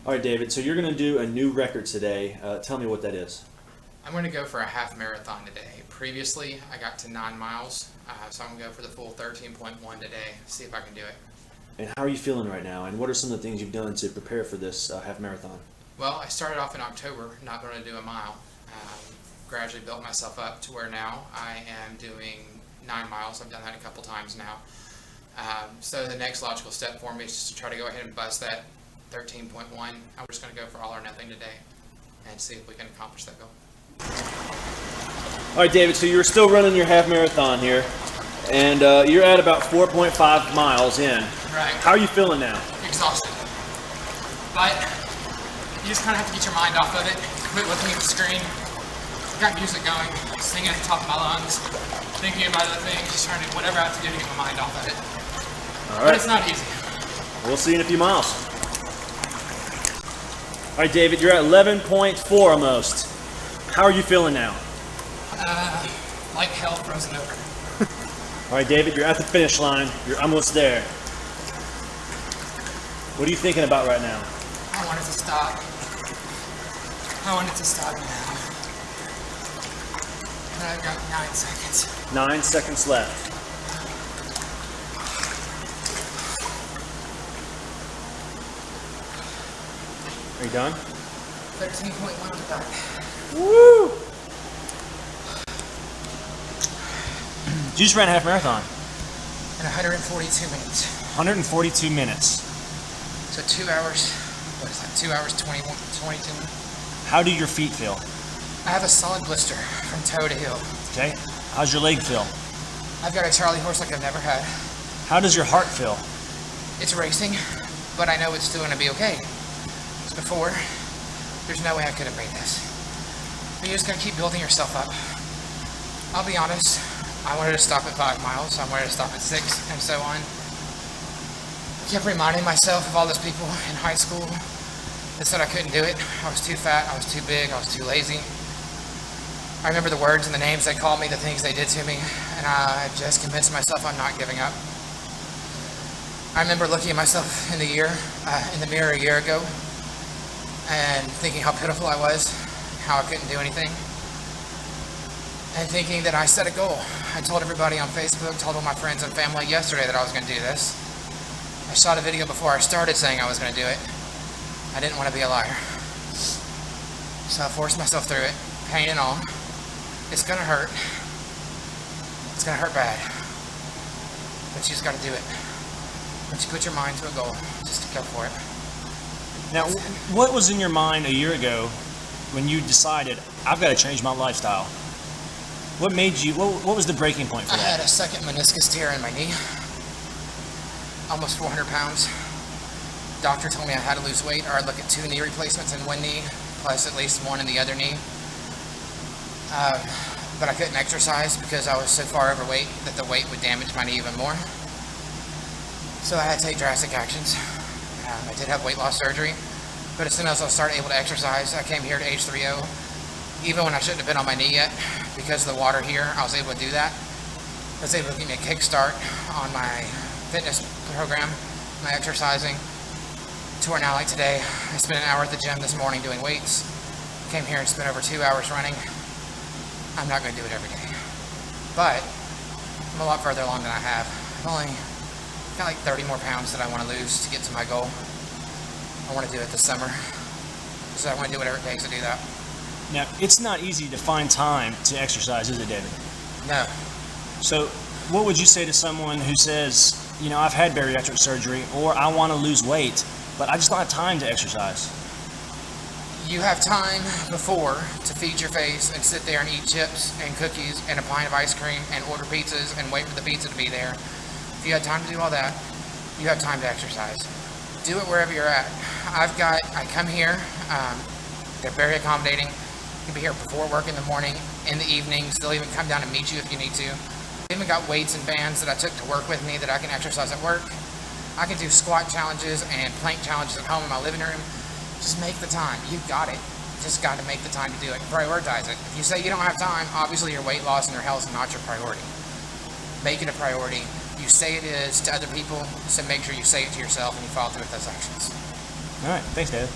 All right, David, so you're going to do a new record today. Tell me what that is. I'm going to go for a half marathon today. Previously, I got to 9 miles, so I'm going to go for the full 13.1 today, see if I can do it. And how are you feeling right now? And what are some of the things you've done to prepare for this half marathon? Well, I started off in October, not going to do a mile. Gradually built myself up to where now I am doing 9 miles. I've done that a couple times now. So the next logical step for me is just to try to go ahead and bust that 13.1. I'm just going to go for all or nothing today and see if we can accomplish that goal. All right, David, so you're still running your half marathon here, and you're at about 4.5 miles in. Right. How are you feeling now? Exhausted. But you just kind of have to get your mind off of it, quit looking at the screen. Got music going, singing at the top of my lungs, thinking about other things, just trying to do whatever I have to do to get my mind off of it. All right. But it's not easy. We'll see you in a few miles. All right, David, you're at 11.4 almost. How are you feeling now? Like hell frozen over. All right, David, you're at the finish line. You're almost there. What are you thinking about right now? I want it to stop. I want it to stop now. And I've got 9 seconds. 9 seconds left. Are you done? 13.1 on the dot. Woo! You just ran a half marathon. In 142 minutes. 142 minutes. So 2 hours, what is that? 2 hours, 22 minutes. How do your feet feel? I have a solid blister from toe to heel. Okay. How's your leg feel? I've got a Charlie horse like I've never had. How does your heart feel? It's racing, but I know it's still going to be okay. As before, there's no way I could have made this. But you're just going to keep building yourself up. I'll be honest, I wanted to stop at 5 miles, I wanted to stop at 6, and so on. I kept reminding myself of all those people in high school that said I couldn't do it. I was too fat, I was too big, I was too lazy. I remember the words and the names they called me, the things they did to me, and I just convinced myself I'm not giving up. I remember looking at myself in the mirror a year ago and thinking how pitiful I was, how I couldn't do anything, and thinking that I set a goal. I told everybody on Facebook, told all my friends and family yesterday that I was going to do this. I shot a video before I started saying I was going to do it. I didn't want to be a liar. So I forced myself through it, pain and all. It's going to hurt. It's going to hurt bad. But you just got to do it. Once you put your mind to a goal, just go for it. Now, what was in your mind a year ago when you decided, I've got to change my lifestyle? What made you, what was the breaking point for I that? had a second meniscus tear in my knee. Almost 400 pounds. Doctor told me I had to lose weight or I'd look at 2 knee replacements in one knee, plus at least 1 in the other knee. But I couldn't exercise because I was so far overweight that the weight would damage my knee even more. So I had to take drastic actions. I did have weight loss surgery, but as soon as I started able to exercise, I came here to H3O. Even when I shouldn't have been on my knee yet, because of the water here, I was able to do that. I was able to give me a kickstart on my fitness program, my exercising. To where now, like today, I spent an hour at the gym this morning doing weights. Came here and spent over 2 hours running. I'm not going to do it every day, but I'm a lot further along than I have. I've only got like 30 more pounds that I want to lose to get to my goal. I want to do it this summer, so I want to do whatever it takes to do that. Now, it's not easy to find time to exercise, is it, David? No. So, what would you say to someone who says, you know, I've had bariatric surgery, or I want to lose weight, but I just don't have time to exercise? You have time before to feed your face and sit there and eat chips and cookies and a pint of ice cream and order pizzas and wait for the pizza to be there. If you had time to do all that, you have time to exercise. Do it wherever you're at. I come here, they're very accommodating. You can be here before work in the morning, in the evenings. They'll even come down and meet you if you need to. I've even got weights and bands that I took to work with me that I can exercise at work. I can do squat challenges and plank challenges at home in my living room. Just make the time. You got it. Just got to make the time to do it. Prioritize it. If you say you don't have time, obviously your weight loss and your health is not your priority. Make it a priority. You say it is to other people, so make sure you say it to yourself and you follow through with those actions. All right. Thanks, David.